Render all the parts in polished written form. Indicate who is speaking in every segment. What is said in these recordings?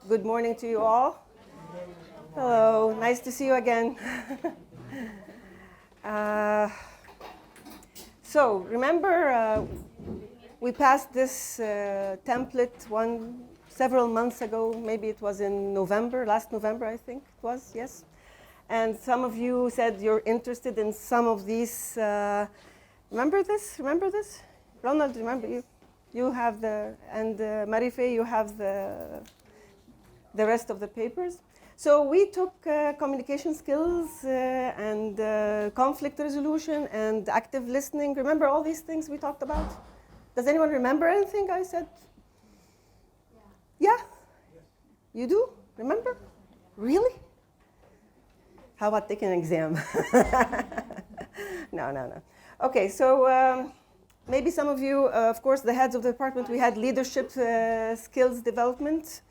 Speaker 1: Good morning to you all. Hello, nice to see you again. uh, so, remember we passed this template several months ago. Maybe it was in November, last November, I think it was, yes. And some of you said you're interested in some of these. Remember this? Ronald, remember you? You have and Marife, you have the rest of the papers. So we took communication skills and conflict resolution and active listening. Remember all these things we talked about? Does anyone remember anything I said? Yeah? You do? Remember? Really? How about taking an exam? No. Okay, so maybe some of you, of course, the heads of the department, we had leadership skills development.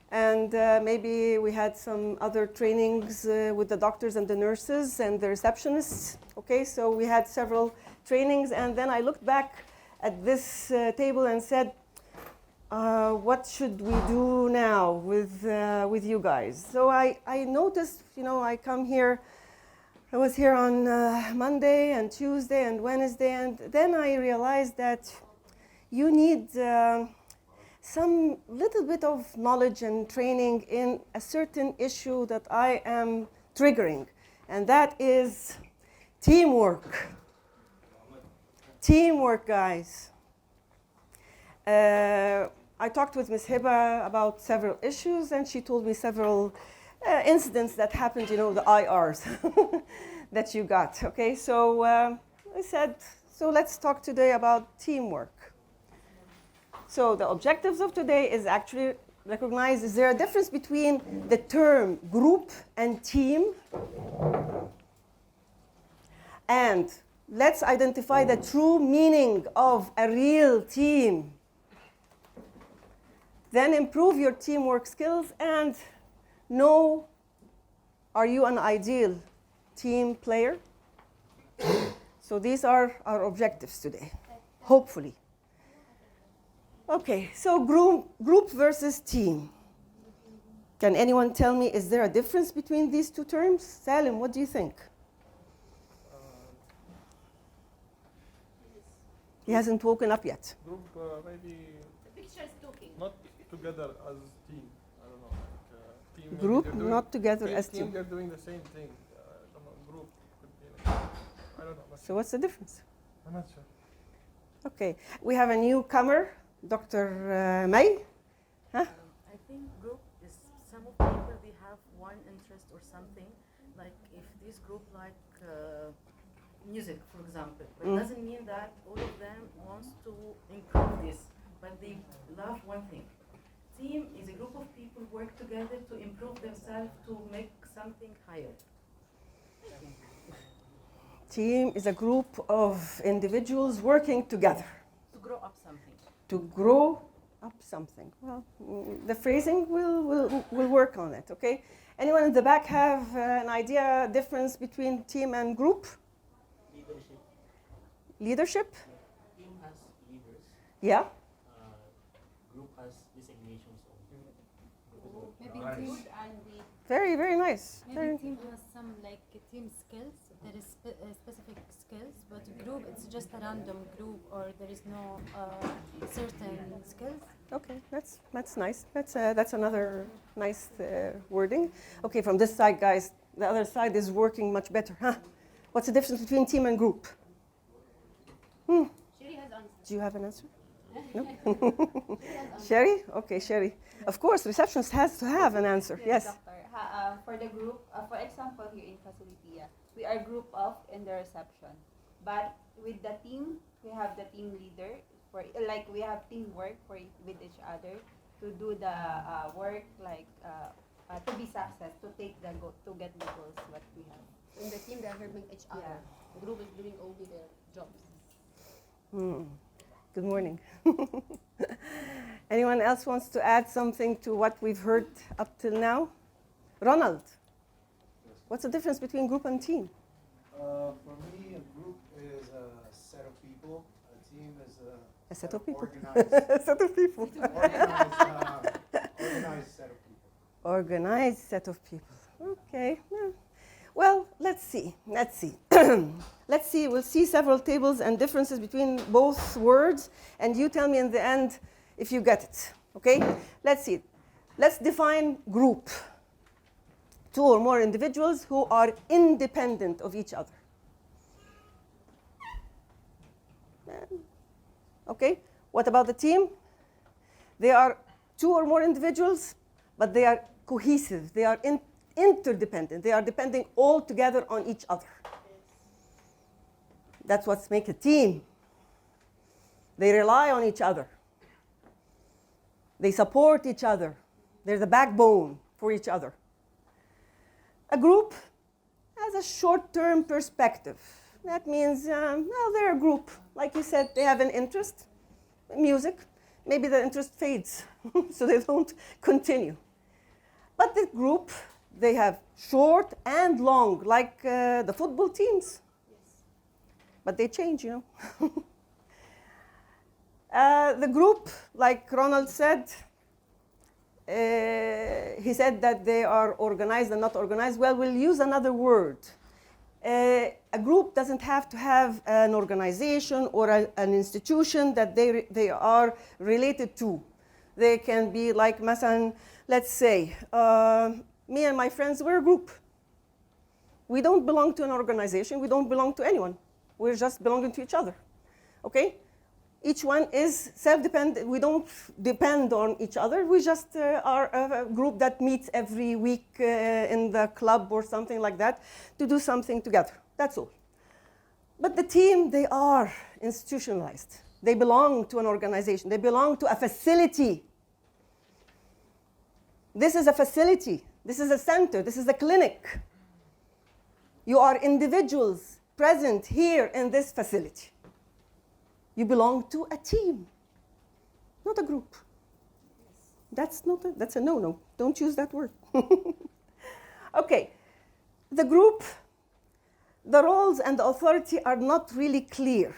Speaker 1: And maybe we had some other trainings with the doctors and the nurses and the receptionists. Okay, so we had several trainings. And then I looked back at this table and said, what should we do now with you guys? So I noticed, I was here on Monday and Tuesday and Wednesday. And then I realized that you need some little bit of knowledge and training in a certain issue that I am triggering, and that is teamwork. Teamwork, guys. I talked with Ms. Hiba about several issues, and she told me several incidents that happened, the IRs that you got, okay? So I said, so let's talk today about teamwork. So the objectives of today is actually recognize, is there a difference between the term group and team? And let's identify the true meaning of a real team. Then improve your teamwork skills and know, are you an ideal team player? So these are our objectives today, hopefully. Okay, so group versus team. Can anyone tell me, is there a difference between these two terms? Salim, what do you think? He hasn't woken up yet.
Speaker 2: Group, maybe
Speaker 3: The picture is talking.
Speaker 2: not together as team. I don't know. Like, team
Speaker 1: Group, not together as
Speaker 2: team.
Speaker 1: team.
Speaker 2: They're doing the same thing. Group could be like, I don't know.
Speaker 1: So what's the difference?
Speaker 2: I'm not sure.
Speaker 1: Okay, we have a newcomer, Dr. May. Huh?
Speaker 4: I think group is some of people, they have one interest or something. Like if this group like music, for example, but doesn't mean that all of them wants to improve this, but they love one thing. Team is a group of people work together to improve themselves to make something higher.
Speaker 1: Team is a group of individuals working together.
Speaker 4: To grow up something.
Speaker 1: To grow up something. Well, the phrasing will work on it, okay? Anyone in the back have an idea, difference between team and group? Leadership?
Speaker 5: Team has leaders.
Speaker 1: Yeah?
Speaker 5: Group has designations of
Speaker 3: Maybe team and we.
Speaker 1: Very, very nice.
Speaker 6: Maybe team has some like team skills. There is specific skills, but group it's just a random group, or there is no certain skills.
Speaker 1: Okay, that's nice. That's another nice wording. Okay, from this side, guys, the other side is working much better, huh? What's the difference between team and group?
Speaker 3: Sherry has answered.
Speaker 1: Do you have an answer? No? Sherry? Okay, Sherry. Of course, receptionist has to have an answer. Yes.
Speaker 7: Doctor. For the group, for example, here in facility, we are group of in the reception. But with the team, we have the team leader. For like we have teamwork with each other to do the work, like to be success, to get the goals what we have.
Speaker 3: In the team, they are helping each other.
Speaker 7: Yeah.
Speaker 3: The group is doing only their jobs.
Speaker 1: Good morning. Anyone else wants to add something to what we've heard up till now? Ronald, what's the difference between group and team?
Speaker 8: For me, a group is a set of people. A team is
Speaker 1: A set of people.
Speaker 8: Organized,
Speaker 1: A set of people.
Speaker 8: organized set of people.
Speaker 1: Organized set of people. Okay. Yeah. Well, let's see. Let's see. Let's see. We'll see several tables and differences between both words, and you tell me in the end if you get it. Okay? Let's see. Let's define group. Two or more individuals who are independent of each other. Okay? What about the team? They are two or more individuals, but they are cohesive. They are interdependent. They are depending all together on each other. That's what makes a team. They rely on each other. They support each other. They're the backbone for each other. A group has a short-term perspective. That means, well, they're a group. Like you said, they have an interest, music. Maybe the interest fades, so they don't continue. But the group, they have short and long, like the football teams. Yes. But they change, you know. The group, like Ronald said, he said that they are organized and not organized. Well, we'll use another word. A group doesn't have to have an organization or an institution that they are related to. They can be like, مثلا, let's say, me and my friends, we're a group. We don't belong to an organization. We don't belong to anyone. We're just belonging to each other. Okay? Each one is self-dependent. We don't depend on each other. We just are a group that meets every week in the club or something like that to do something together. That's all. But the team, they are institutionalized. They belong to an organization. They belong to a facility. This is a facility. This is a center. This is a clinic. You are individuals present here in this facility. You belong to a team, not a group. That's a no-no. Don't use that word. Okay, the group, the roles and the authority are not really clear.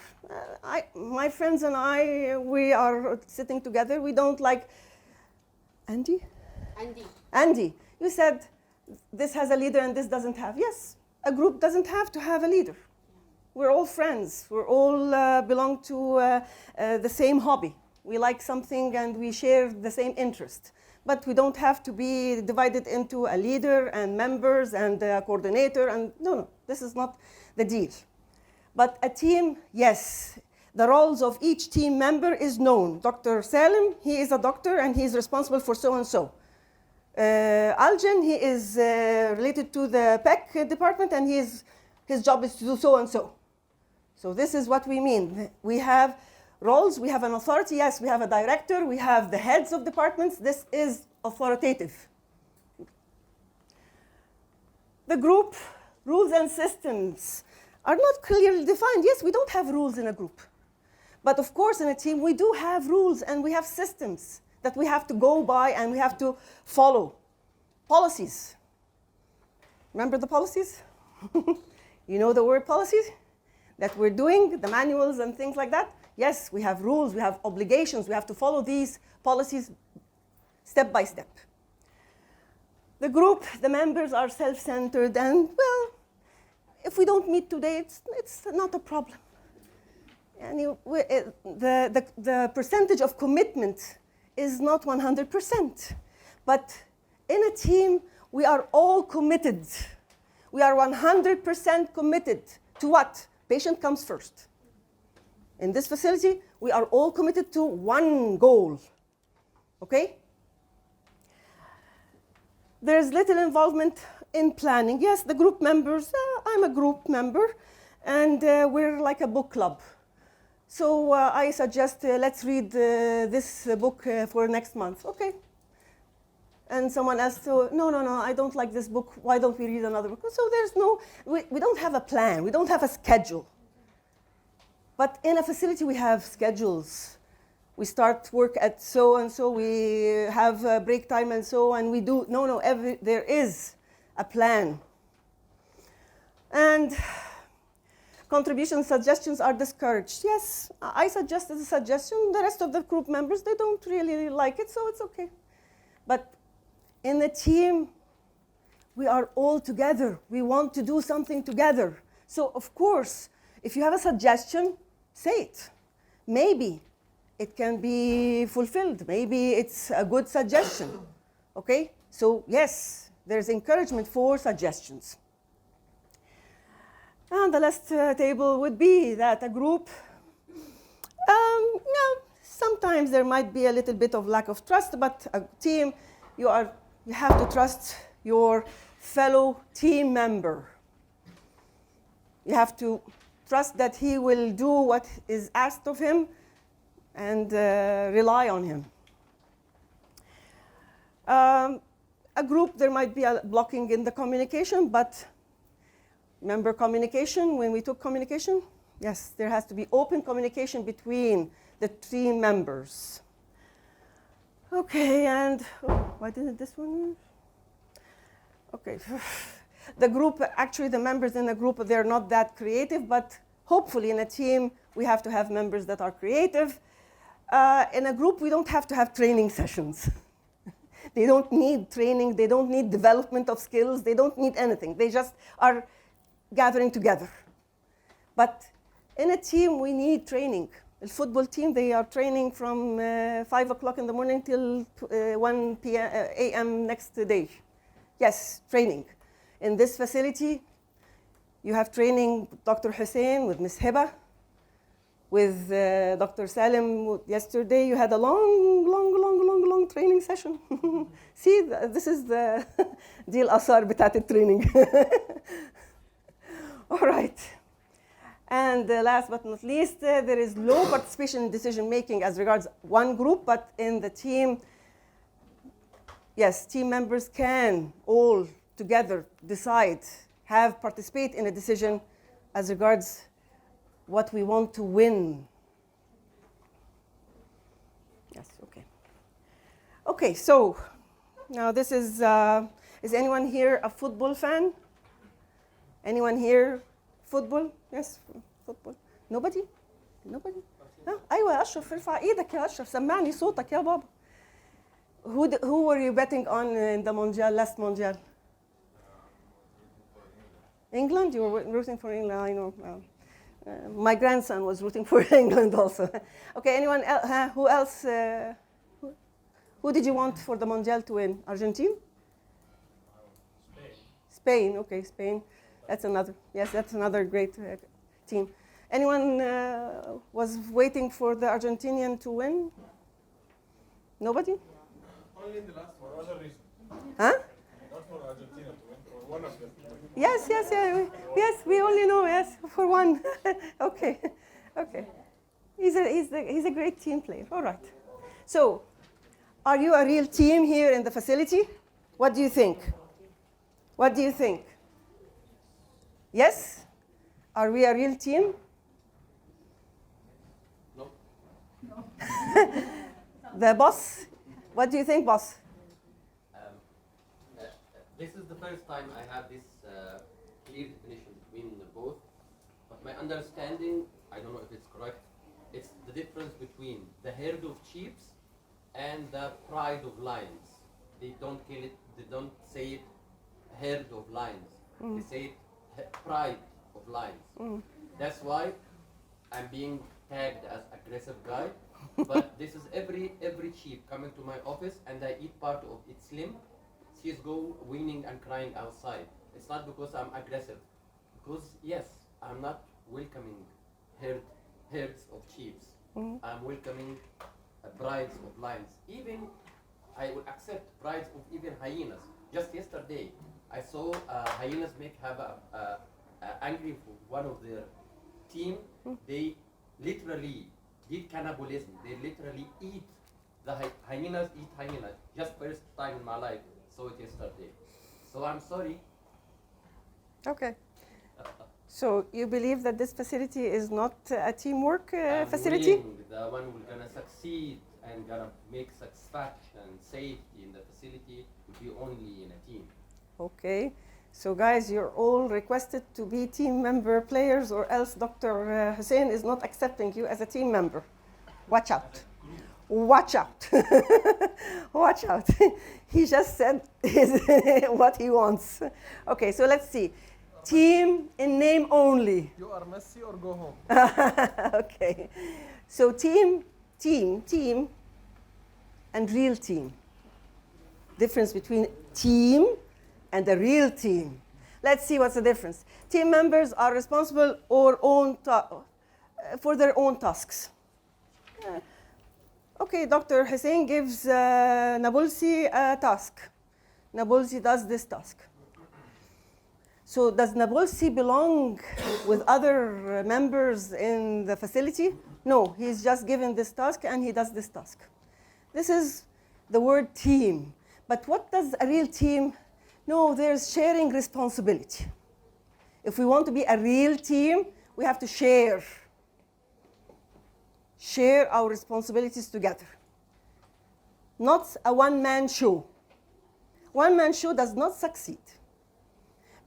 Speaker 1: My friends and I, we are sitting together. We don't like Andy? Andy, you said this has a leader and this doesn't have. Yes, a group doesn't have to have a leader. We're all friends. We're all belong to the same hobby. We like something and we share the same interest. But we don't have to be divided into a leader and members and a coordinator. And no, this is not the deal. But a team, yes. The roles of each team member is known. Dr. Salim, he is a doctor and he is responsible for so-and-so. Aljan, he is related to the PEC department and his job is to do so-and-so. So this is what we mean. We have roles, we have an authority. Yes, we have a director, we have the heads of departments. This is authoritative. The group rules and systems are not clearly defined. Yes, we don't have rules in a group. But of course, in a team, we do have rules and we have systems that we have to go by and we have to follow. Policies. Remember the policies? You know the word policies? That we're doing, the manuals and things like that? Yes, we have rules, we have obligations, we have to follow these policies step by step. The group, the members are self-centered and, well, if we don't meet today, it's not a problem. And the percentage of commitment is not 100%. But in a team, we are all committed. We are 100% committed to what? Patient comes first. In this facility, we are all committed to one goal. Okay? There's little involvement in planning. Yes, the group members, I'm a group member, and we're like a book club. So I suggest let's read this book for next month. Okay. And someone else, so, no, I don't like this book. Why don't we read another book? So there's no, we don't have a plan. We don't have a schedule. But in a facility, we have schedules. We start work at so and so. We have break time and so, and we do, there is a plan. And contribution suggestions are discouraged. Yes, I suggested a suggestion. The rest of the group members, they don't really like it, so it's okay. But in a team, we are all together. We want to do something together. So of course, if you have a suggestion, say it. Maybe it can be fulfilled. Maybe it's a good suggestion. Okay? So yes, there's encouragement for suggestions. And the last table would be that a group, sometimes there might be a little bit of lack of trust, but a team, you have to trust your fellow team member. You have to trust that he will do what is asked of him and rely on him. A group, there might be a blocking in the communication, but remember communication, when we took communication? Yes, there has to be open communication between the team members. Okay, and why didn't this one? Okay, the group, actually the members in a group, they're not that creative, but hopefully in a team, we have to have members that are creative. In a group, we don't have to have training sessions. They don't need training, they don't need development of skills, they don't need anything. They just are gathering together. But in a team, we need training. The football team, they are training from 5 o'clock in the morning till 1 a.m. next day. Yes, training. In this facility, you have training with Dr. Hussein, with Ms. Hiba, with Dr. Salim. Yesterday, you had a long training session. See, this is the دي الآثار بتاعت الtraining. All right. And last but not least, there is low participation in decision making as regards one group, but in the team, yes, team members can all together decide, participate in a decision as regards what we want to win. Yes, okay. Okay, so now this is anyone here a football fan? Anyone here football? Yes, football. Nobody? Nobody? أيوة يا أشرف ارفع إيدك يا أشرف سمعني صوتك يا بابا. Who were you betting on in the Mondial, last Mondial? England? You were rooting for England, I know. My grandson was rooting for England also. Okay, anyone else? Who else? Who did you want for the Mondial to win? Argentina? Spain, okay, Spain. That's another great team. Anyone was waiting for the Argentinian to win? Nobody?
Speaker 2: Only in the last one. For other reason.
Speaker 1: Huh?
Speaker 2: Not for Argentina to win, for one of them.
Speaker 1: Yes, we only know, yes, for one. Okay. He's a great team player, all right. So, are you a real team here in the facility? What do you think? What do you think? Yes? Are we a real team?
Speaker 5: No.
Speaker 1: The boss? What do you think, boss?
Speaker 5: This is the first time I have this clear definition between both. But my understanding, I don't know if it's correct, it's the difference between the herd of sheep and the pride of lions. They don't kill it, they don't say it herd of lions. They say it pride of lions. That's why I'm being tagged as aggressive guy. But this is every sheep coming to my office and I eat part of its limb. She's go weaning and crying outside. It's not because I'm aggressive. Because yes, I'm not welcoming herds of sheep. I'm welcoming brides of lions. Even I will accept brides of even hyenas. Just yesterday, I saw hyenas have a angry for one of their team. They literally did cannibalism. They literally eat the hyenas. Eat hyenas. Just first time in my life, saw it yesterday. So I'm sorry.
Speaker 1: Okay. So you believe that this facility is not a teamwork facility?
Speaker 5: The one who's gonna succeed and gonna make satisfaction, safety in the facility will be only in a team.
Speaker 1: Okay. So guys, you're all requested to be team member players, or else Dr. Hussein is not accepting you as a team member. Watch out. watch out. Watch out. He just said what he wants. Okay, so let's see. Team in name only.
Speaker 2: You are Messi or go home.
Speaker 1: Okay. So team, and real team. Difference between team and a real team. Let's see what's the difference. Team members are responsible for their own tasks. Okay, Dr. Hussein gives Nabulsi a task. Nabulsi does this task. So does Nabulsi belong with other members in the facility? No, he's just given this task and he does this task. This is the word team. But what does a real team? No, there's sharing responsibility. If we want to be a real team, we have to share our responsibilities together. Not a one-man show. One-man show does not succeed.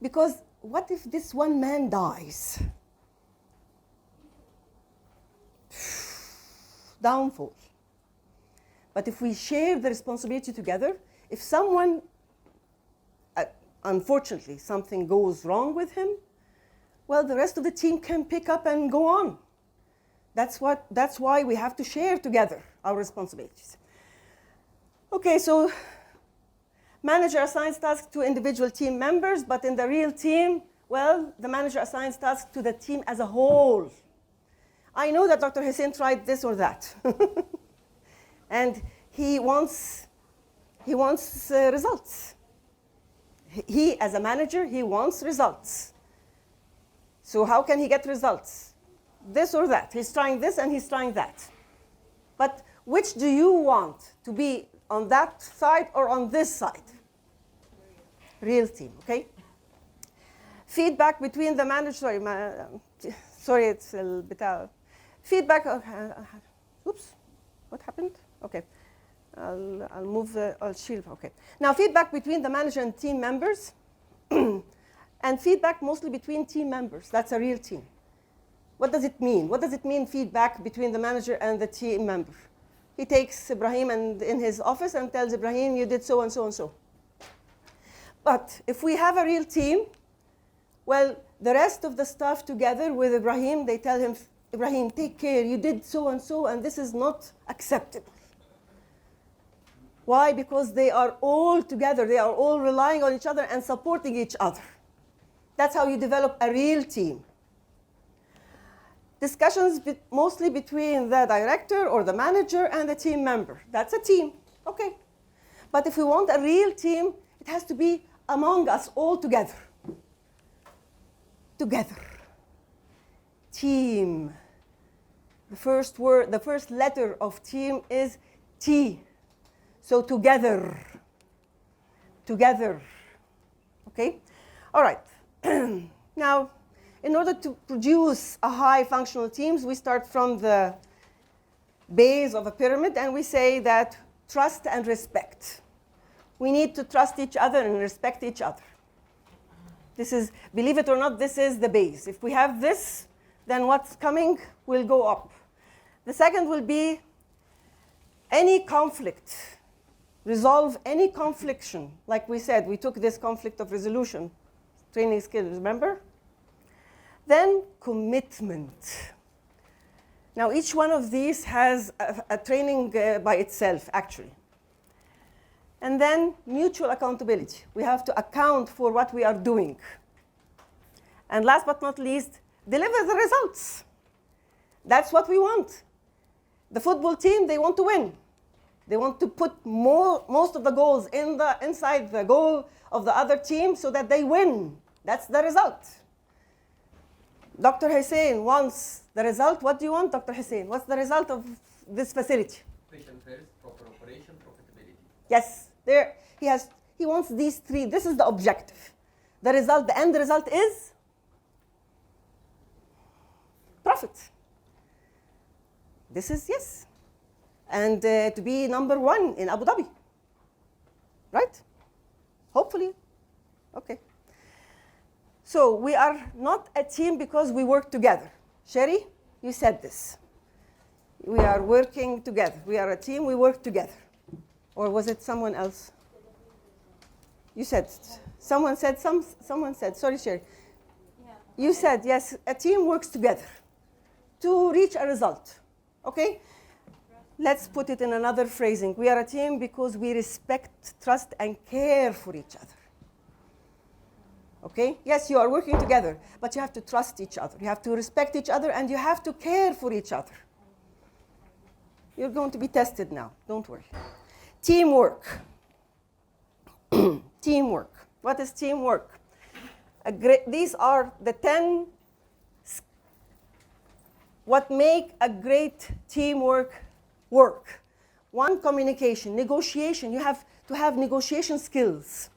Speaker 1: Because what if this one man dies? Downfall. But if we share the responsibility together, if someone, unfortunately, something goes wrong with him, well, the rest of the team can pick up and go on. That's why we have to share together our responsibilities. Okay, so manager assigns tasks to individual team members, but in the real team, well, the manager assigns tasks to the team as a whole. I know that Dr. Hussein tried this or that. And he wants results. He, as a manager, he wants results. So how can he get results? This or that. He's trying this and he's trying that. But which do you want to be on that side or on this side? Real team, okay? Feedback between the manager, sorry, it's a little bit out. Feedback, oops, what happened? Okay, I'll move I'll shield, okay. Now feedback between the manager and team members, and feedback mostly between team members. That's a real team. What does it mean? What does it mean, feedback between the manager and the team member? He takes Ibrahim in his office and tells Ibrahim, you did so and so and so. But if we have a real team, well, the rest of the staff together with Ibrahim, they tell him, Ibrahim, take care, you did so and this is not acceptable. Why? Because they are all together, they are all relying on each other and supporting each other. That's how you develop a real team. Discussions mostly between the director or the manager and the team member. That's a team, okay. But if we want a real team, it has to be among us all together. Together. Team. The first word, the first letter of team is T. So together. Together. Okay? All right. Now, in order to produce a high functional teams, we start from the base of a pyramid and we say that trust and respect. We need to trust each other and respect each other. This is, believe it or not, this is the base. If we have this, then what's coming will go up. The second will be any conflict. Resolve any confliction. Like we said, we took this conflict of resolution, training skills, remember? Then commitment. Now each one of these has a training by itself, actually. And then mutual accountability. We have to account for what we are doing. And last but not least, deliver the results. That's what we want. The football team, they want to win. They want to put most of the goals inside the goal of the other team so that they win. That's the result. Dr. Hussein wants the result. What do you want, Dr. Hussein? What's the result of this facility?
Speaker 5: Patient first, proper operation, profitability.
Speaker 1: Yes, he wants these three. This is the objective. The result, the end result is profit. This is yes. And to be number one in Abu Dhabi. Right? Hopefully. Okay. So we are not a team because we work together. Sherry, you said this. We are working together. We are a team, we work together. Or was it someone else? You said, someone said, sorry, Sherry. You said, yes, a team works together to reach a result. Okay? Let's put it in another phrasing. We are a team because we respect, trust, and care for each other. Okay? Yes, you are working together, but you have to trust each other. You have to respect each other, and you have to care for each other. You're going to be tested now. Don't worry. Teamwork. Teamwork. What is teamwork? These are the 10 what make a great teamwork work. One, communication, negotiation. You have to have negotiation skills.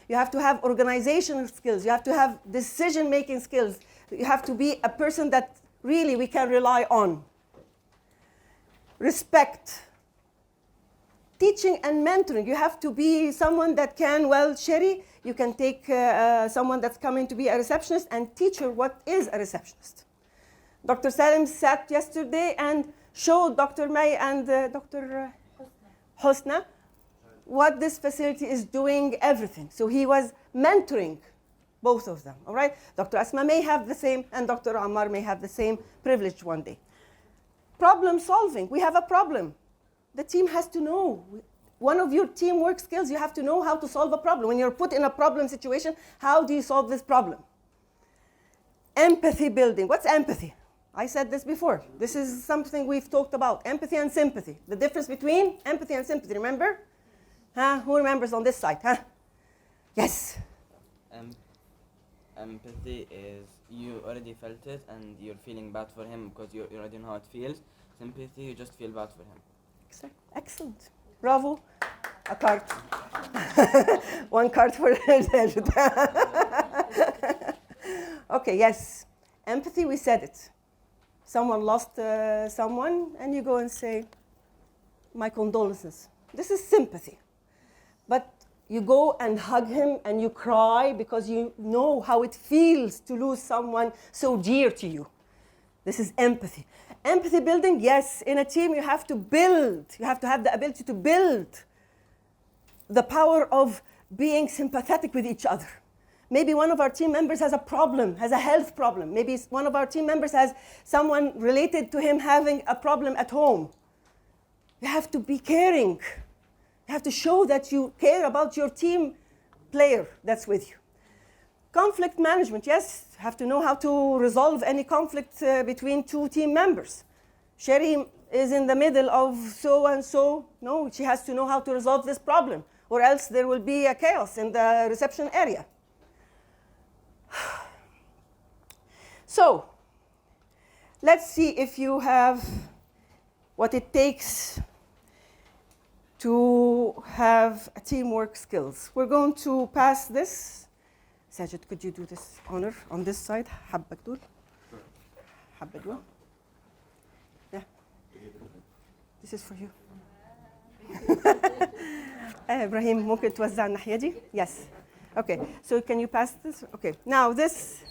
Speaker 1: You have to have organizational skills. You have to have decision-making skills. You have to be a person that really we can rely on. Respect. Teaching and mentoring. You have to be someone that can, well, Sherry, you can take someone that's coming to be a receptionist and teach her what is a receptionist. Dr. Salim sat yesterday and showed Dr. May and Dr. Hosna what this facility is doing, everything. So he was mentoring both of them, all right? Dr. Asma may have the same, and Dr. Ammar may have the same privilege one day. Problem solving. We have a problem. The team has to know. One of your teamwork skills, you have to know how to solve a problem. When you're put in a problem situation, how do you solve this problem? Empathy building. What's empathy? I said this before. This is something we've talked about. Empathy and sympathy. The difference between empathy and sympathy. Remember? Huh? Who remembers on this side? Huh? Yes.
Speaker 9: Empathy is you already felt it and you're feeling bad for him because you already know how it feels. Sympathy, you just feel bad for him.
Speaker 1: Excellent. Bravo. A card. One card for Okay, yes. Empathy, we said it. Someone lost someone, and you go and say, my condolences. This is sympathy. But you go and hug him and you cry because you know how it feels to lose someone so dear to you. This is empathy. Empathy building, yes, in a team you have to build. You have to have the ability to build the power of being sympathetic with each other. Maybe one of our team members has a problem, has a health problem. Maybe one of our team members has someone related to him having a problem at home. You have to be caring. You have to show that you care about your team player that's with you. Conflict management, yes, you have to know how to resolve any conflict between two team members. Sherry is in the middle of so and so. No, she has to know how to resolve this problem, or else there will be a chaos in the reception area. So, let's see if you have what it takes to have teamwork skills. We're going to pass this. Sajid, could you do this honor on this side? حبة دول. حبة دول. Yeah. This is for you. Ibrahim, ممكن توزع الناحية دي? Yes. Okay, so can you pass this? Okay, now this.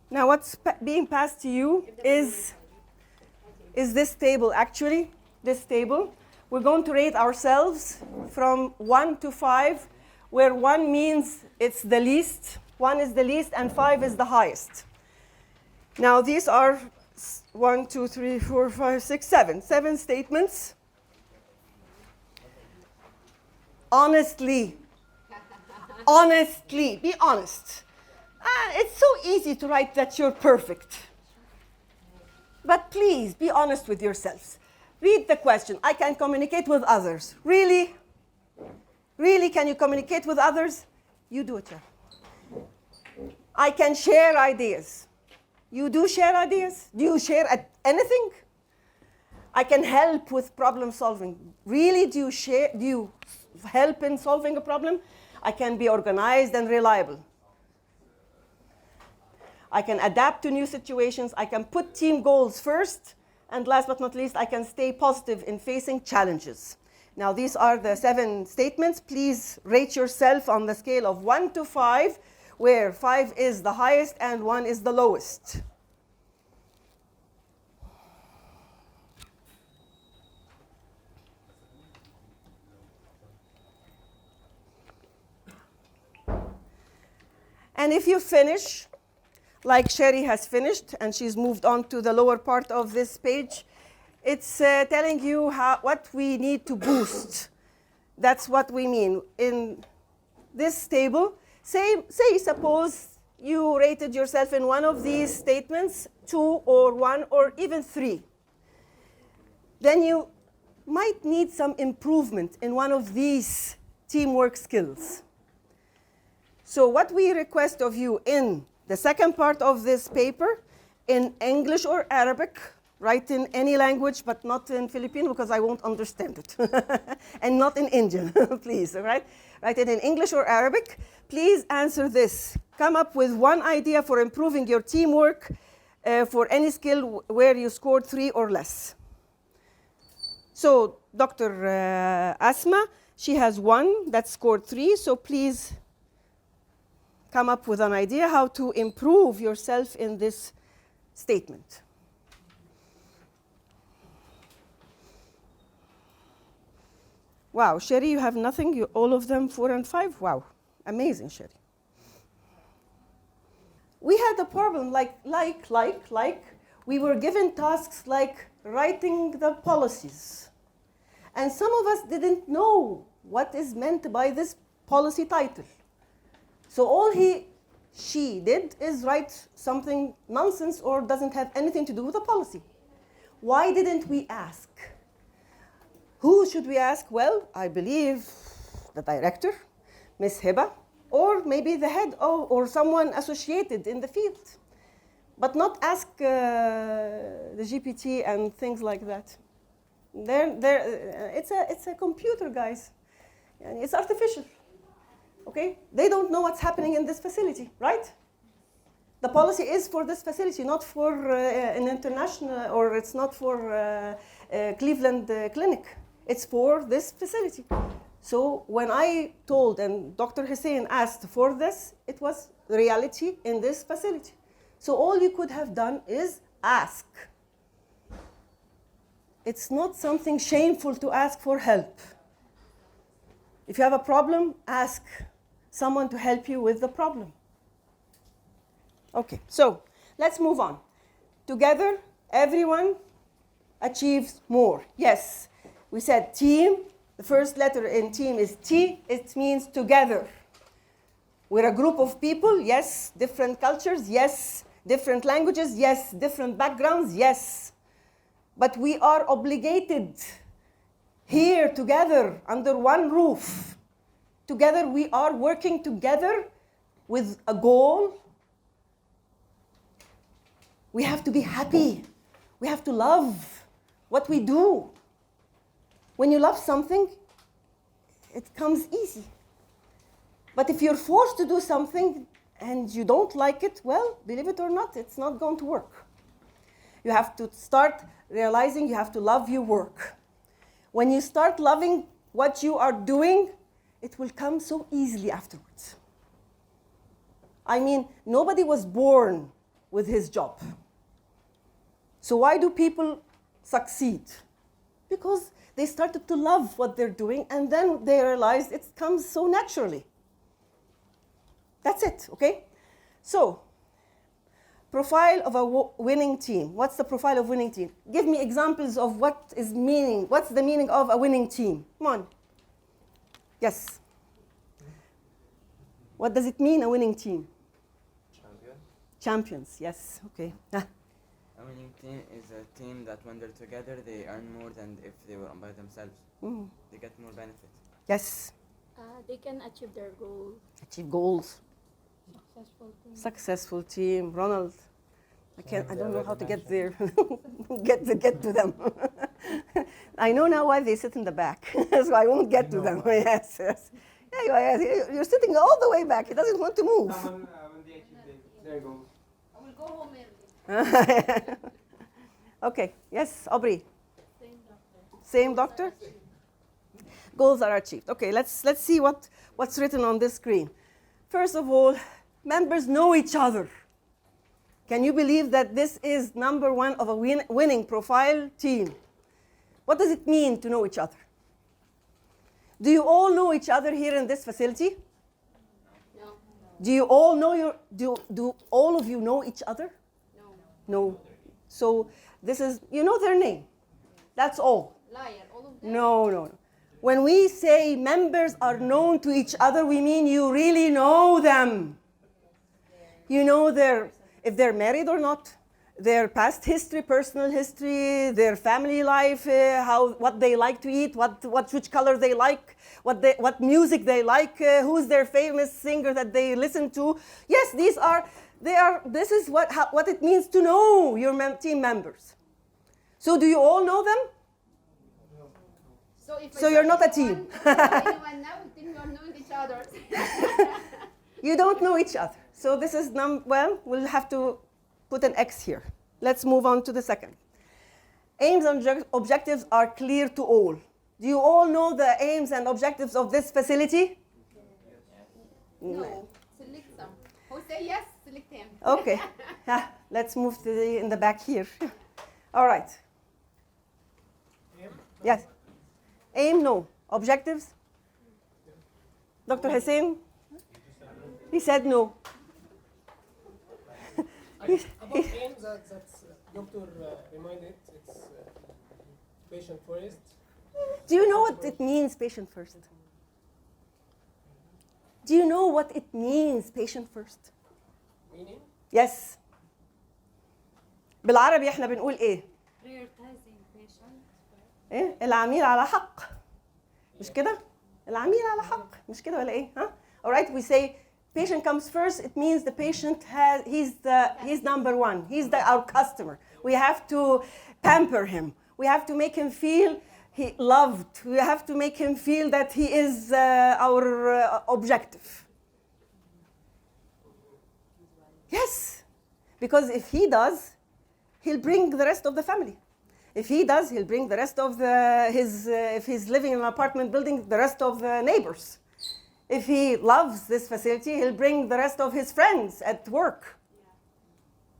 Speaker 1: Now what's being passed to you is this table actually, this table. We're going to rate ourselves from 1 to 5, where 1 means it's the least, 1 is the least, and 5 is the highest. Now these are 1, 2, 3, 4, 5, 6, 7. 7 statements. Honestly, be honest. It's so easy to write that you're perfect. But please, be honest with yourselves. Read the question. I can communicate with others. Really? Really, can you communicate with others? You do it, yeah. I can share ideas. You do share ideas? Do you share anything? I can help with problem solving. Really, do you help in solving a problem? I can be organized and reliable. I can adapt to new situations. I can put team goals first. And last but not least, I can stay positive in facing challenges. Now, these are the 7 statements. Please rate yourself on the scale of 1 to 5, where 5 is the highest and 1 is the lowest. And if you finish, like Sherry has finished, and she's moved on to the lower part of this page, it's telling you what we need to boost. That's what we mean. In this table, suppose you rated yourself in one of these statements, 2 or 1 or even 3. Then you might need some improvement in one of these teamwork skills. So what we request of you in the second part of this paper, in English or Arabic, write in any language, but not in Filipino because I won't understand it. And not in Indian, please, all right? Write it in English or Arabic. Please answer this. Come up with one idea for improving your teamwork for any skill where you scored 3 or less. So Dr. Asma, she has 1 that scored 3, so please come up with an idea how to improve yourself in this statement. Wow, Sherry, you have nothing? All of them 4 and 5? Wow, amazing, Sherry. We had a problem like we were given tasks like writing the policies. And some of us didn't know what is meant by this policy title. So all she did is write something nonsense or doesn't have anything to do with the policy. Why didn't we ask? Who should we ask? Well, I believe the director, Miss Hiba, or maybe the head or someone associated in the field. But not ask the GPT and things like that. It's a computer, guys. It's artificial. Okay? They don't know what's happening in this facility, right? The policy is for this facility, not for an international, or it's not for Cleveland Clinic. It's for this facility. So when I told and Dr. Hussein asked for this, it was reality in this facility. So all you could have done is ask. It's not something shameful to ask for help. If you have a problem, ask someone to help you with the problem. Okay, so let's move on. Together, everyone achieves more. Yes, we said team. The first letter in team is T. It means together. We're a group of people. Yes, different cultures. Yes, different languages. Yes, different backgrounds. Yes. But we are obligated here together under one roof. Together we are working together with a goal. We have to be happy. We have to love what we do. When you love something, it comes easy. But if you're forced to do something and you don't like it, well, believe it or not, it's not going to work. You have to start realizing you have to love your work. When you start loving what you are doing, it will come so easily afterwards. I mean, nobody was born with his job. So why do people succeed? Because they started to love what they're doing, and then they realized it comes so naturally. That's it, okay? So, profile of a winning team. What's the profile of winning team? Give me examples of what's the meaning of a winning team? Come on. Yes. What does it mean, a winning team?
Speaker 9: Champion.
Speaker 1: Champions, yes, okay.
Speaker 9: A winning team is a team that when they're together, they earn more than if they were by themselves.
Speaker 1: Mm.
Speaker 9: They get more benefit.
Speaker 1: Yes.
Speaker 10: They can achieve their goal.
Speaker 1: Achieve goals.
Speaker 10: Successful team.
Speaker 1: Successful team. Ronald, I don't know how to get there. get to them. I know now why they sit in the back, so I won't get to them. Yes, yes. Yeah, you're sitting all the way back. He doesn't want to move.
Speaker 2: When they achieve their goals.
Speaker 3: I will go home early.
Speaker 1: Okay, yes, Aubrey.
Speaker 10: Same doctor.
Speaker 1: Same doctor? Goals are achieved. Okay, let's see what's written on this screen. First of all, members know each other. Can you believe that this is number one of a winning profile team? What does it mean to know each other? Do you all know each other here in this facility?
Speaker 3: No.
Speaker 1: Do you all know do all of you know each other? No. So this is, you know their name. That's all.
Speaker 3: Liar, all of them.
Speaker 1: No. When we say members are known to each other, we mean you really know them. You know if they're married or not, their past history, personal history, their family life, what they like to eat, which color they like, what music they like, who's their famous singer that they listen to. Yes, this is what it means to know your team members. So do you all know them?
Speaker 3: So, if
Speaker 1: So you're not a team.
Speaker 3: anyone now, then you are knowing each other.
Speaker 1: You don't know each other. So this is, well, we'll have to put an X here. Let's move on to the second. Aims and objectives are clear to all. Do you all know the aims and objectives of this facility?
Speaker 3: No. Select some. Who say yes, select him.
Speaker 1: Okay. Let's move to in the back here. All right. Yes. Aim, no. Objectives? Dr. Hussein? He said no.
Speaker 2: About aims, that's doctor reminded, it's patient first.
Speaker 1: Do you know what it means, patient first? Do you know what it means, patient first?
Speaker 2: Meaning?
Speaker 1: Yes. بالعربي احنا بنقول ايه؟
Speaker 6: Prioritizing patient.
Speaker 1: ايه؟ العميل على حق. مش كده؟ العميل على حق. مش كده ولا ايه؟ ها؟ All right, we say patient comes first. It means the patient he's number one. He's our customer. We have to pamper him. We have to make him feel loved. We have to make him feel that he is our objective. Yes, because if he does, he'll bring the rest of the family. If he does, he'll bring the rest of if he's living in an apartment building, the rest of the neighbors. If he loves this facility, he'll bring the rest of his friends at work.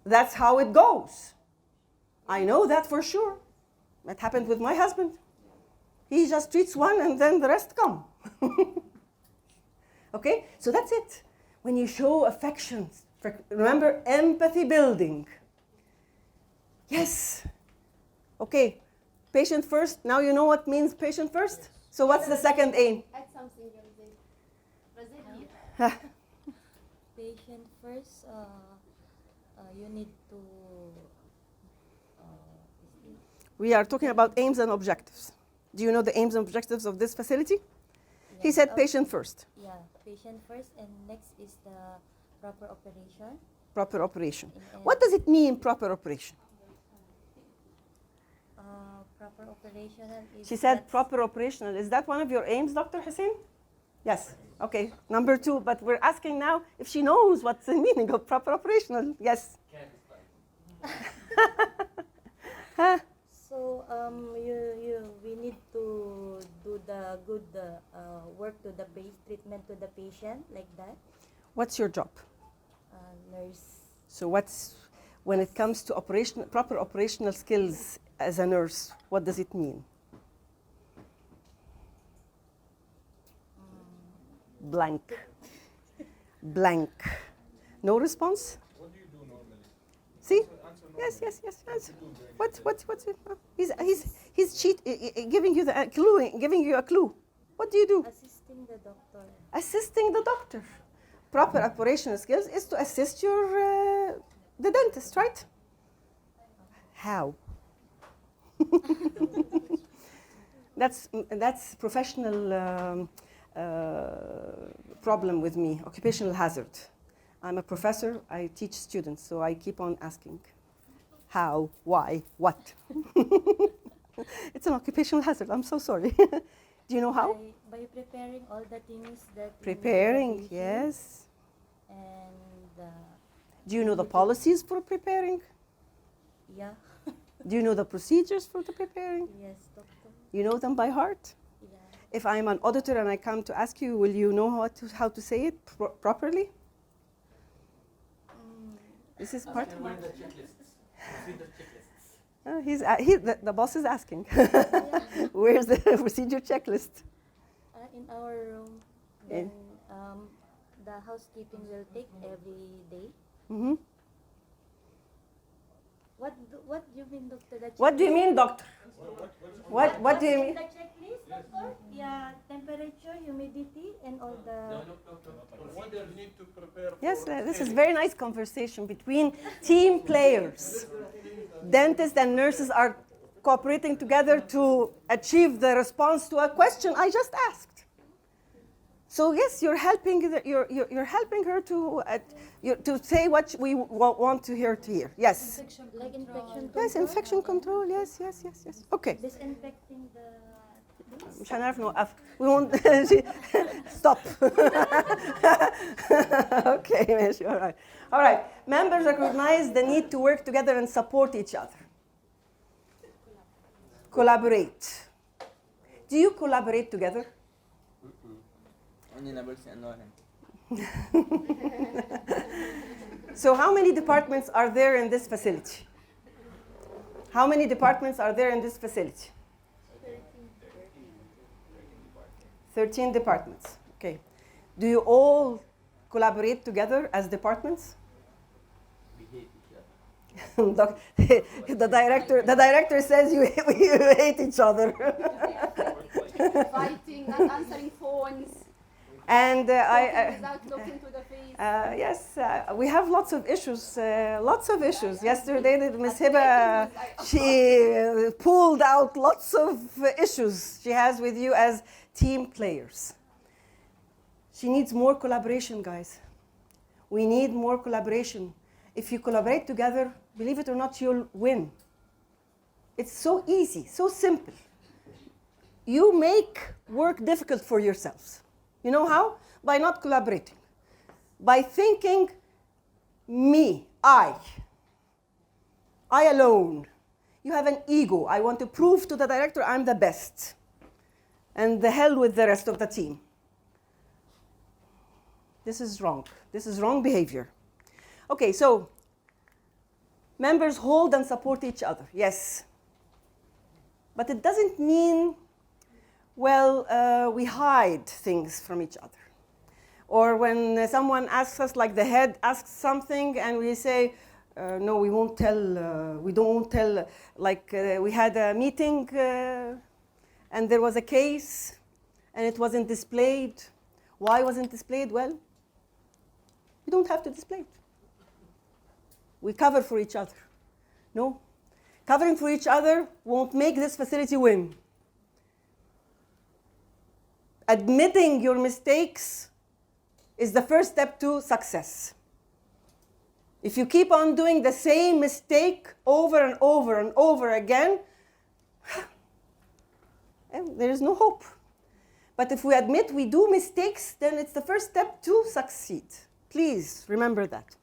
Speaker 1: That's how it goes. I know that for sure. That happened with my husband. He just treats one and then the rest come. Okay, so that's it. When you show affection, remember empathy building. Yes. Okay, patient first. Now you know what means patient first? So what's the second aim?
Speaker 3: Add something,
Speaker 11: Patient first, you need to.
Speaker 1: We are talking about aims and objectives. Do you know the aims and objectives of this facility? He said patient first.
Speaker 11: Yeah, patient first, and next is the proper operation.
Speaker 1: Proper operation. What does it mean, proper operation?
Speaker 11: Proper operational is.
Speaker 1: She said proper operational. Is that one of your aims, Dr. Hussein? Yes. Okay. Number 2. But we're asking now if she knows what's the meaning of proper operational. Yes.
Speaker 11: So we need to do the good work to the treatment to the patient like that.
Speaker 1: What's your job?
Speaker 11: Nurse.
Speaker 1: So when it comes to proper operational skills as a nurse, what does it mean? Blank. Blank. No response?
Speaker 2: What do you do normally?
Speaker 1: See?
Speaker 2: Answer
Speaker 1: Yes.
Speaker 2: What you do during
Speaker 1: What's it? He's giving you the clue, giving you a clue. What do you do?
Speaker 11: Assisting the doctor.
Speaker 1: Assisting the doctor. Proper operational skills is to assist the dentist, right? How? That's professional problem with me, occupational hazard. I'm a professor, I teach students, so I keep on asking. How, why, what? It's an occupational hazard, I'm so sorry. Do you know how?
Speaker 11: By preparing all the things that.
Speaker 1: Preparing, yes.
Speaker 11: And.
Speaker 1: Do you know the policies for preparing?
Speaker 11: Yeah.
Speaker 1: Do you know the procedures for the preparing?
Speaker 11: Yes, doctor.
Speaker 1: You know them by heart?
Speaker 11: Yeah.
Speaker 1: If I'm an auditor and I come to ask you, will you know how to say it properly? This is part of
Speaker 5: the checklists. Procedure checklists.
Speaker 1: the boss is asking. Where's the procedure checklist?
Speaker 11: In our room, then the housekeeping will take every day.
Speaker 1: Mm-hmm.
Speaker 11: What do you mean, doctor? The
Speaker 1: What do you
Speaker 11: checklist?
Speaker 1: mean, doctor? What do you
Speaker 11: What's in
Speaker 1: mean?
Speaker 11: the checklist, doctor? Yeah, temperature, humidity, and all the.
Speaker 2: What do you need to prepare for?
Speaker 1: Yes, this is very nice conversation between team players. Dentists and nurses are cooperating together to achieve the response to a question I just asked. So yes, you're helping you're helping her to say what we want to hear to hear. Yes.
Speaker 6: Infection
Speaker 11: Like
Speaker 6: control.
Speaker 11: infection control?
Speaker 1: Yes, infection control. Yes. Okay.
Speaker 11: Disinfecting the things?
Speaker 1: مش هنعرف نوقف. We won't. Stop. Okay, ماشي. All right. All right. Members recognize the need to work together and support each other. Collaborate. Do you collaborate together?
Speaker 9: Only Nabulsi and Nolan.
Speaker 1: So how many departments are there in this facility? How many departments are there in this facility? 13 departments. Okay. Do you all collaborate together as departments?
Speaker 5: We hate each other.
Speaker 1: The director says you hate each other.
Speaker 3: Fighting, not answering phones,
Speaker 1: And
Speaker 3: talking without looking to the face.
Speaker 1: yes, we have lots of issues. Yesterday, Ms. Hiba, she pulled out lots of issues she has with you as team players. She needs more collaboration, guys. We need more collaboration. If you collaborate together, believe it or not, you'll win. It's so easy, so simple. You make work difficult for yourselves. You know how? By not collaborating. By thinking, me, I alone. You have an ego. I want to prove to the director I'm the best. And the hell with the rest of the team. This is wrong. This is wrong behavior. Okay, so members hold and support each other. Yes. But it doesn't mean, well, we hide things from each other. Or when someone asks us, like the head asks something, and we say, no, we won't tell, we don't tell. Like we had a meeting, and there was a case, and it wasn't displayed. Why wasn't displayed? Well, you don't have to display it. We cover for each other. No, covering for each other won't make this facility win. Admitting your mistakes is the first step to success. If you keep on doing the same mistake over and over and over again, there is no hope. But if we admit we do mistakes, then it's the first step to succeed. Please remember that.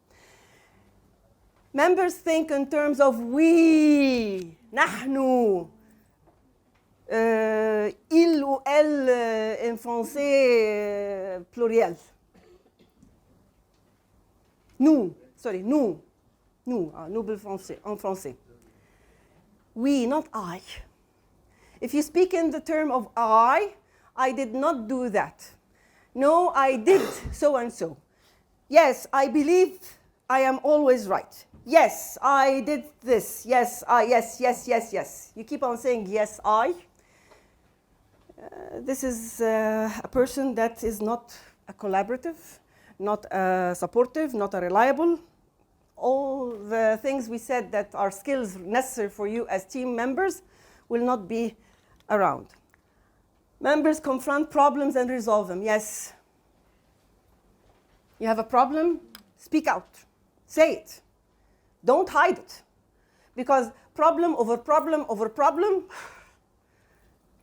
Speaker 1: Members think in terms of we, نحن, il ou elle in français pluriel. Nous, sorry, nous, nous en français. We, not I. If you speak in the term of I did not do that. No, I did so and so. Yes, I believe I am always right. Yes, I did this. Yes, yes. You keep on saying yes, I. This is a person that is not a collaborative, not a supportive, not a reliable. All the things we said that are skills necessary for you as team members will not be around. Members confront problems and resolve them. Yes. You have a problem, speak out. Say it. Don't hide it. Because problem over problem over problem,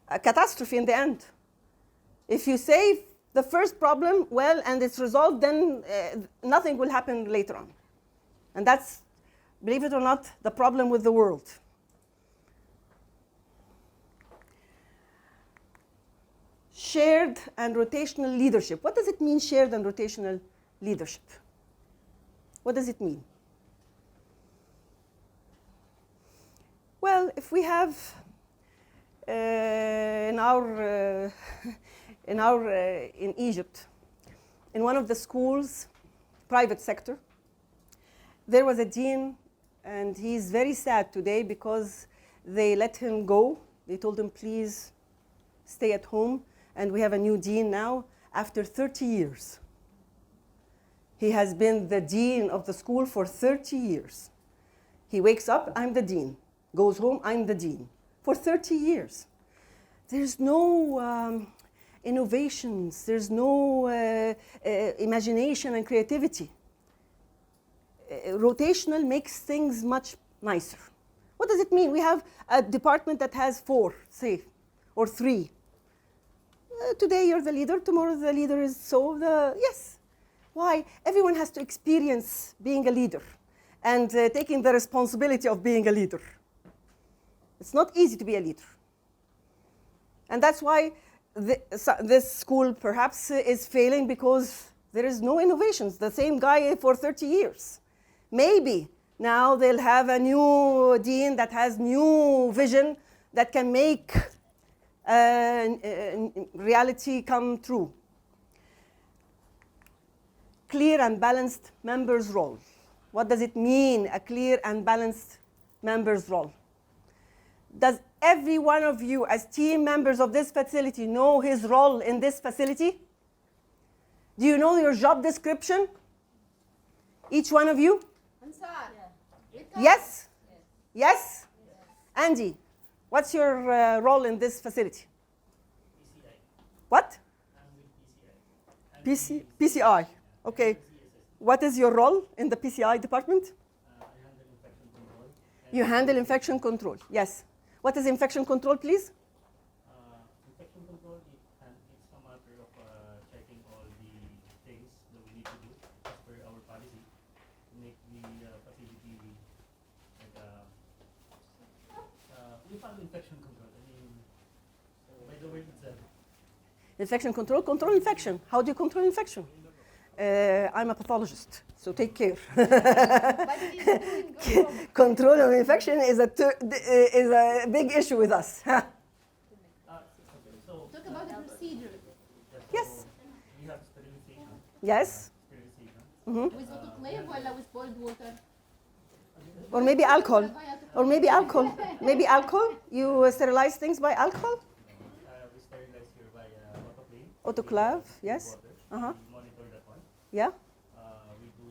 Speaker 1: a catastrophe in the end. If you say the first problem well and it's resolved, then nothing will happen later on. And that's, believe it or not, the problem with the world. Shared and rotational leadership. What does it mean, shared and rotational leadership? What does it mean? Well, if we have in Egypt, in one of the schools, private sector. There was a dean, and he's very sad today because they let him go. They told him, please stay at home. And we have a new dean now after 30 years. He has been the dean of the school for 30 years. He wakes up, I'm the dean. Goes home, I'm the dean. For 30 years. There's no innovations. There's no imagination and creativity. Rotational makes things much nicer. What does it mean? We have a department that has 4, say, or 3. Today you're the leader, tomorrow the leader is yes. Why? Everyone has to experience being a leader and taking the responsibility of being a leader. It's not easy to be a leader. And that's why this school perhaps is failing, because there is no innovations. The same guy for 30 years. Maybe now they'll have a new dean that has new vision that can make reality come true. Clear and balanced members' role. What does it mean, a clear and balanced members' role? Does every one of you, as team members of this facility, know his role in this facility? Do you know your job description? Each one of you? Yes? Yes? Andy, what's your role in this facility? What? PCI. Okay. What is your role in the PCI department? You handle infection control. Yes. What is infection control, please?
Speaker 12: Infection control, it's a matter of checking all the things that we need to do as per our policy to make the facility we follow infection control. I mean, by the word itself.
Speaker 1: Infection control, control infection. How do you control infection? I'm a pathologist, so take care. Control of infection is a big issue with us.
Speaker 3: Talk about the procedure.
Speaker 1: Yes.
Speaker 12: We have sterilization.
Speaker 1: Yes.
Speaker 3: With autoclave or with boiled water?
Speaker 1: Or maybe alcohol. Or maybe alcohol. Maybe alcohol. You sterilize things by alcohol?
Speaker 12: We sterilize here by autoclave.
Speaker 1: Autoclave, yes. Uh-huh.
Speaker 12: We monitor that one.
Speaker 1: Yeah.
Speaker 12: We do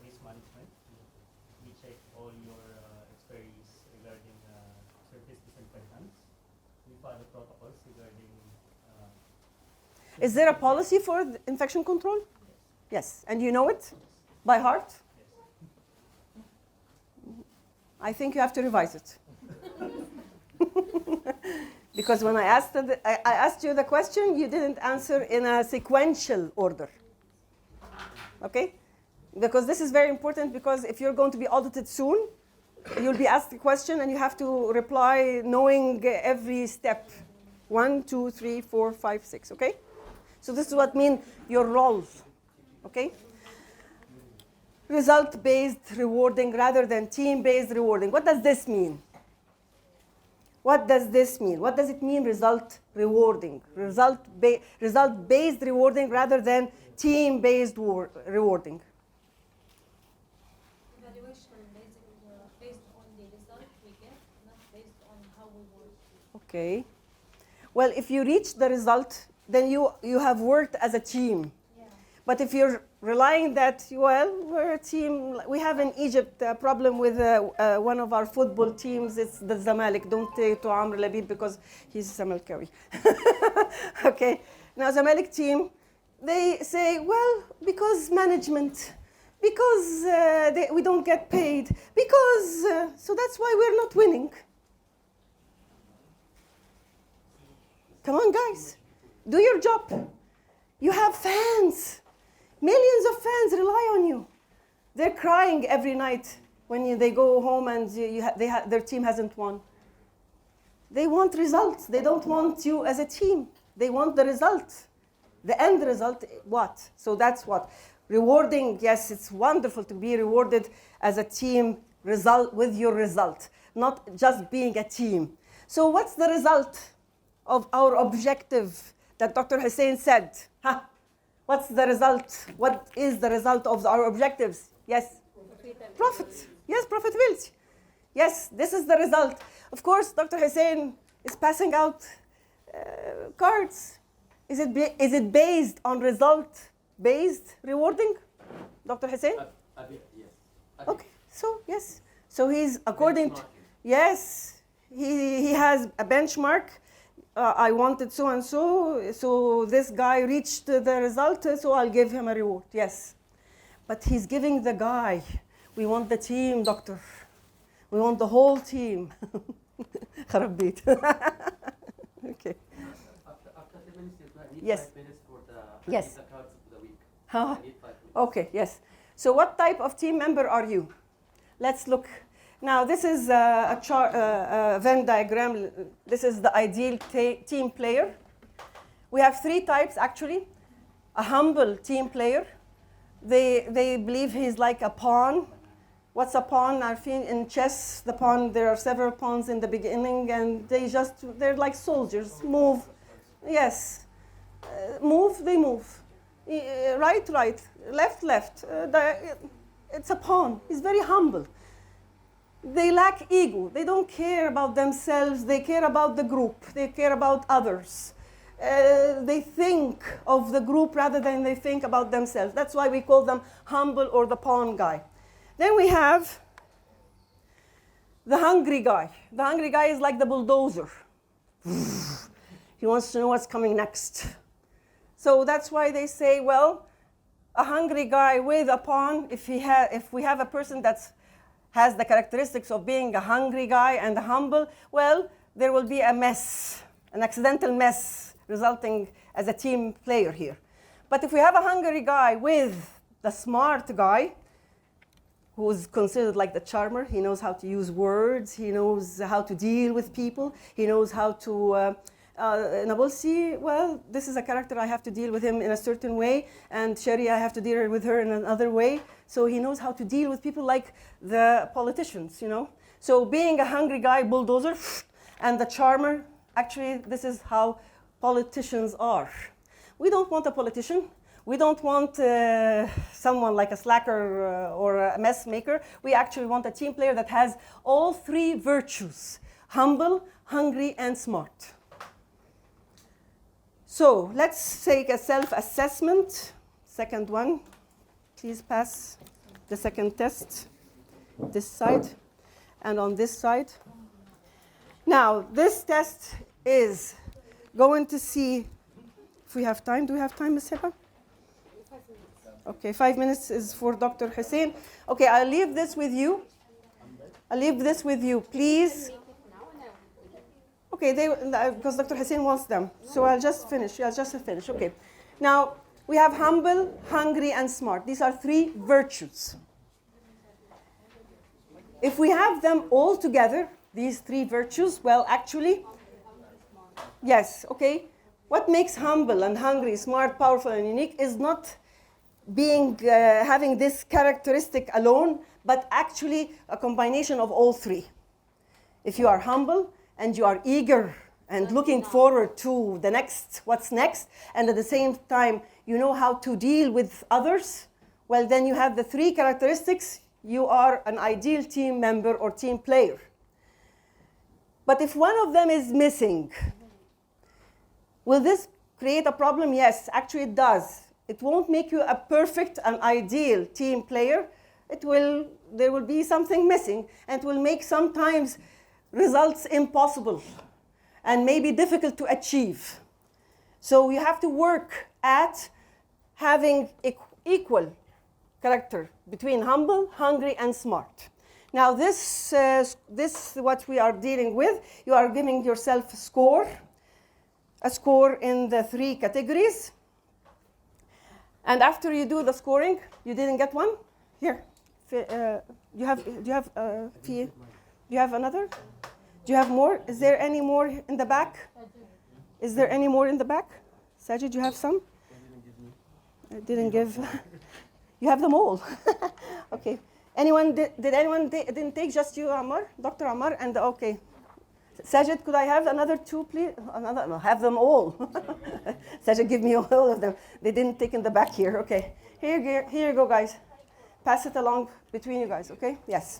Speaker 12: waste management. We check all your expertise regarding surface disinfectants. We follow protocols regarding.
Speaker 1: Is there a policy for infection control? Yes. And you know it by heart? I think you have to revise it. Because when I asked you the question, you didn't answer in a sequential order. Okay? Because this is very important, because if you're going to be audited soon, you'll be asked a question and you have to reply knowing every step. 1, 2, 3, 4, 5, 6, okay? So this is what means your roles, okay? Result-based rewarding rather than team-based rewarding. What does this mean? What does this mean? What does it mean, result rewarding? Result-based rewarding rather than team-based rewarding.
Speaker 6: Evaluation based on the result we get, not based on how we work.
Speaker 1: Okay. Well, if you reach the result, then you have worked as a team.
Speaker 6: Yeah.
Speaker 1: But if you're relying that, well, we're a team. We have in Egypt a problem with one of our football teams. It's the Zamalek. Don't say to Amr Labib because he's Zamalkawi. Okay. Now, Zamalek team, they say, well, because management, because we don't get paid, because, so that's why we're not winning. Come on, guys. Do your job. You have fans. Millions of fans rely on you. They're crying every night when they go home and their team hasn't won. They want results. They don't want you as a team. They want the result. The end result, what? So that's what. Rewarding, yes, it's wonderful to be rewarded as a team result with your result, not just being a team. So what's the result of our objective that Dr. Hussein said? What's the result? What is the result of our objectives? Yes? Profit. Yes, profitability. Yes, this is the result. Of course, Dr. Hussein is passing out cards. Is it based on result-based rewarding, Dr. Hussein?
Speaker 5: A bit, yes.
Speaker 1: Okay, so yes. So he's according to, yes, he has a benchmark. I wanted so and so, so this guy reached the result, so I'll give him a reward. Yes. But he's giving the guy. We want the team, doctor. We want the whole team. خرب بيت. Okay.
Speaker 5: After 10 minutes, I need
Speaker 1: Yes.
Speaker 5: 5 minutes for
Speaker 1: Yes.
Speaker 5: the cards of the week.
Speaker 1: Huh?
Speaker 5: I need 5 minutes.
Speaker 1: Okay, yes. So what type of team member are you? Let's look. Now, this is a Venn diagram. This is the ideal team player. We have 3 types, actually. A humble team player. They believe he's like a pawn. What's a pawn? I think in chess, the pawn, there are several pawns in the beginning, and they're like soldiers. Move. Yes. Move, they move. Right, left, left. It's a pawn. He's very humble. They lack ego. They don't care about themselves. They care about the group. They care about others. They think of the group rather than they think about themselves. That's why we call them humble or the pawn guy. Then we have the hungry guy. The hungry guy is like the bulldozer. He wants to know what's coming next. So that's why they say, well, a hungry guy with a pawn, if we have a person that has the characteristics of being a hungry guy and a humble, well, there will be a mess, an accidental mess, resulting as a team player here. But if we have a hungry guy with the smart guy, who's considered like the charmer, he knows how to use words, he knows how to deal with people, he knows how to Nabulsi, well, this is a character, I have to deal with him in a certain way, and Sherry, I have to deal with her in another way. So he knows how to deal with people like the politicians, you know. So being a hungry guy, bulldozer, and the charmer, actually, this is how politicians are. We don't want a politician. We don't want someone like a slacker or a mess maker. We actually want a team player that has all 3 virtues: humble, hungry, and smart. So let's take a self-assessment. Second one. Please pass the second test. This side and on this side. Now, this test is going to see if we have time. Do we have time, Ms. Heba? Okay, 5 minutes is for Dr. Hussein. Okay, I'll leave this with you. I'll leave this with you, please. Okay, because Dr. Hussein wants them. So I'll just finish. Okay. Now, we have humble, hungry, and smart. These are 3 virtues. If we have them all together, these 3 virtues, well, actually, yes, okay. What makes humble and hungry, smart, powerful, and unique is not having this characteristic alone, but actually a combination of all 3. If you are humble and you are eager and looking forward to the next, what's next, and at the same time you know how to deal with others, well, then you have the 3 characteristics. You are an ideal team member or team player. But if one of them is missing, will this create a problem? Yes, actually it does. It won't make you a perfect and ideal team player. There will be something missing, and it will make sometimes results impossible and maybe difficult to achieve. So you have to work at having equal character between humble, hungry, and smart. Now this what we are dealing with. You are giving yourself a score in the 3 categories. And after you do the scoring, you didn't get one? Here. Do you have another? Do you have more? Is there any more in the back? Is there any more in the back? Sajid, you have some? I didn't give. You have them all. Okay. Anyone did anyone didn't take? Just you, Ammar? Dr. Ammar? And okay. Sajid, could I have another 2, please? Another, no, have them all. Sajid, give me all of them. They didn't take in the back here. Okay. Here you go, guys. Pass it along between you guys, okay? Yes.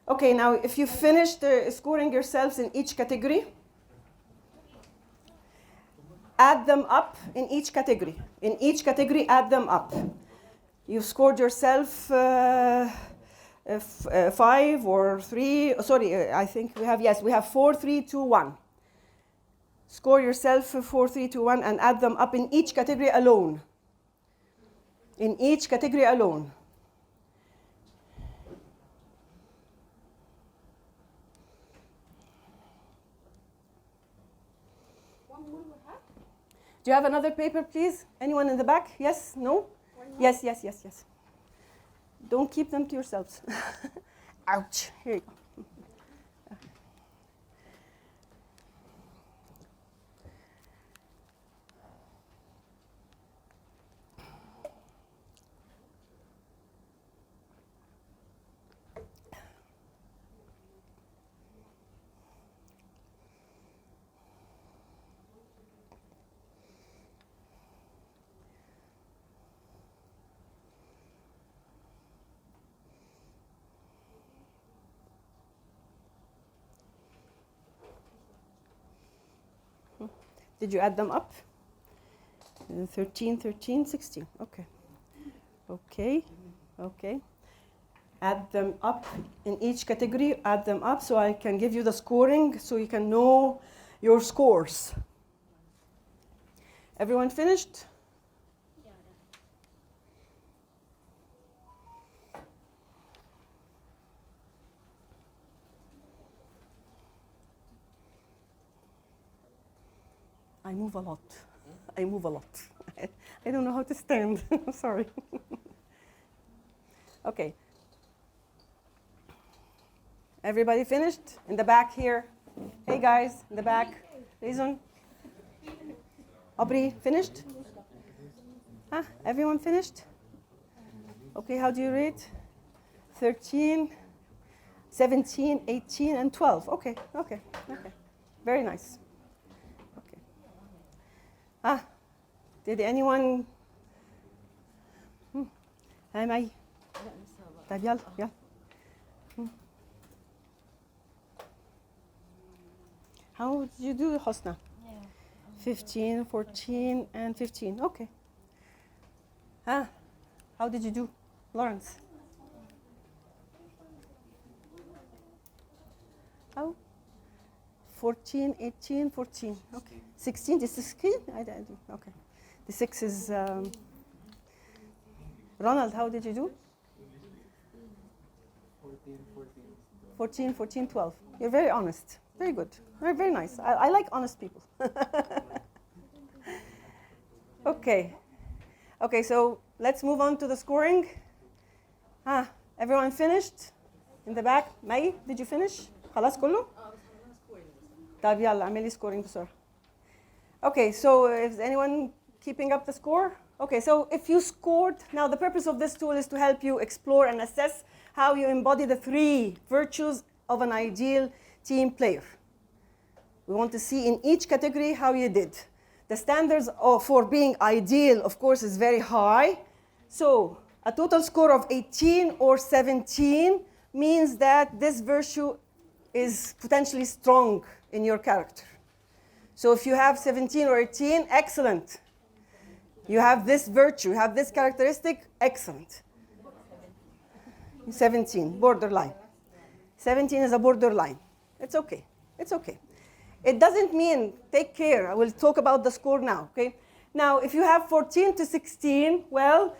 Speaker 1: Okay, now if you finished scoring yourselves in each category, add them up in each category. In each category, add them up. You've scored yourself 5 or 3. Sorry, I think we have 4, 3, 2, 1. Score yourself 4, 3, 2, 1 and add them up in each category alone. In each category alone. Do you have another paper, please? Anyone in the back? Yes? No? Yes. Don't keep them to yourselves. Ouch. Here you go. Did you add them up? 13, 13, 16. Okay. Okay. Add them up in each category. Add them up so I can give you the scoring so you can know your scores. Everyone finished? I move a lot. I don't know how to stand. Sorry. Okay. Everybody finished? In the back here. Hey guys, in the back. Reason. Aubrey, finished? Everyone finished? Okay, how do you rate? 13, 17, 18, and 12. Okay. Very nice. Did anyone? Am I? طيب يلا. How did you do, Hosna? 15, 14, and 15. Okay. How did you do, Lawrence? How? 14, 18, 14. Okay. 16, this is 16? Okay. The 6 is... Ronald, how did you do? 14, 14, 12. You're very honest. Very good. Very nice. I like honest people. Okay. Okay, so let's move on to the scoring. Everyone finished? In the back? May, did you finish? خلاص كله؟ طيب يلا اعملي scoring بسرعة. Okay, so is anyone keeping up the score? Okay, so if you scored, now the purpose of this tool is to help you explore and assess how you embody the 3 virtues of an ideal team player. We want to see in each category how you did. The standards for being ideal, of course, is very high. So a total score of 18 or 17 means that this virtue is potentially strong in your character. So if you have 17 or 18, excellent. You have this virtue, you have this characteristic, excellent. 17, borderline. 17 is a borderline. It's okay. It doesn't mean, take care, I will talk about the score now, okay? Now, if you have 14 to 16, well,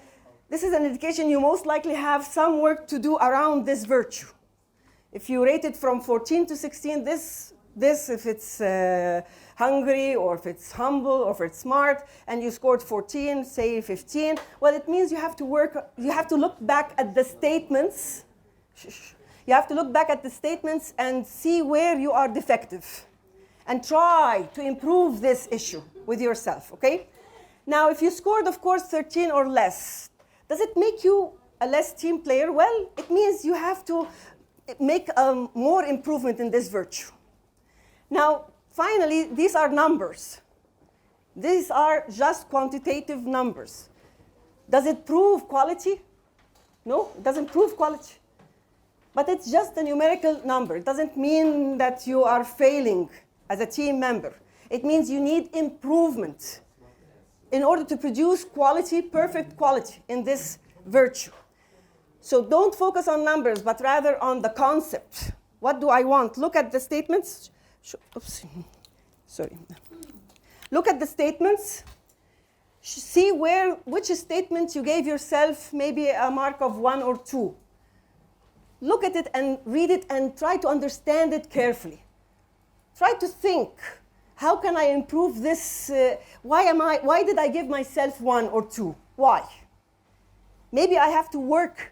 Speaker 1: this is an indication you most likely have some work to do around this virtue. If you rate it from 14 to 16, this if it's hungry, or if it's humble, or if it's smart, and you scored 14, say 15, well, it means you have to look back at the statements. You have to look back at the statements and see where you are defective, and try to improve this issue with yourself, okay? Now, if you scored, of course, 13 or less, does it make you a less team player? Well, it means you have to make more improvement in this virtue. Now, finally, these are numbers. These are just quantitative numbers. Does it prove quality? No, it doesn't prove quality. But it's just a numerical number. It doesn't mean that you are failing as a team member. It means you need improvement in order to produce quality, perfect quality in this virtue. So don't focus on numbers, but rather on the concept. What do I want? Look at the statements. Oops. Sorry. Look at the statements. See which statement you gave yourself maybe a mark of 1 or 2. Look at it and read it and try to understand it carefully. Try to think, how can I improve this? Why did I give myself 1 or 2? Why? Maybe I have to work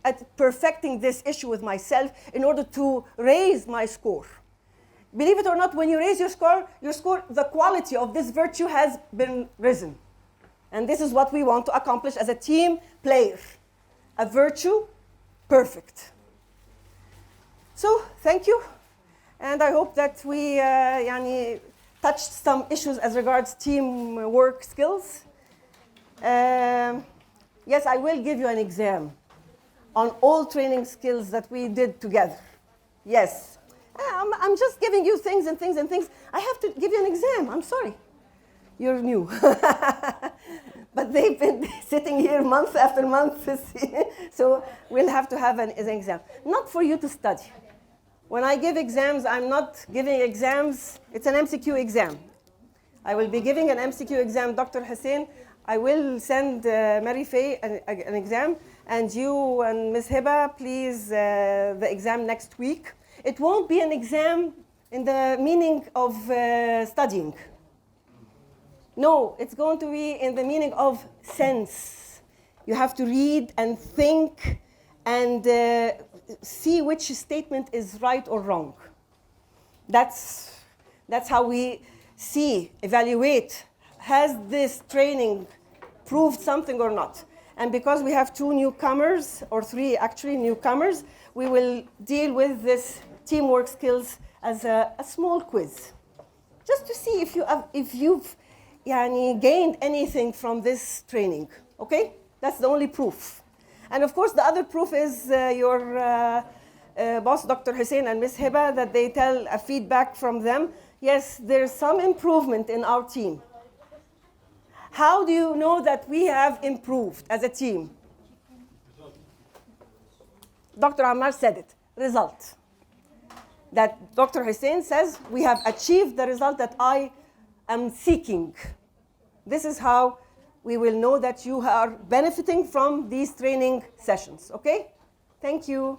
Speaker 1: at perfecting this issue with myself in order to raise my score. Believe it or not, when you raise your score, the quality of this virtue has been risen. And this is what we want to accomplish as a team player. A virtue, perfect. So, thank you. And I hope that we touched some issues as regards teamwork skills. Yes, I will give you an exam on all training skills that we did together. Yes. I'm just giving you things and things and things. I have to give you an exam. I'm sorry. You're new. But they've been sitting here month after month. So we'll have to have an exam. Not for you to study. When I give exams, I'm not giving exams. It's an MCQ exam. I will be giving an MCQ exam. Dr. Hussein, I will send Mary Faye an exam. And you and Ms. Hiba, please, the exam next week. It won't be an exam in the meaning of studying. No, it's going to be in the meaning of sense. You have to read and think and see which statement is right or wrong. That's how we see, evaluate, has this training proved something or not? And because we have 2 newcomers, or 3 actually newcomers, we will deal with this teamwork skills as a small quiz. Just to see if you've gained anything from this training, okay? That's the only proof. And of course, the other proof is your boss, Dr. Hussein and Ms. Hiba, that they tell a feedback from them. Yes, there's some improvement in our team. How do you know that we have improved as a team? Dr. Ammar said it, result. That Dr. Hussein says, we have achieved the result that I am seeking. This is how we will know that you are benefiting from these training sessions, okay? Thank you.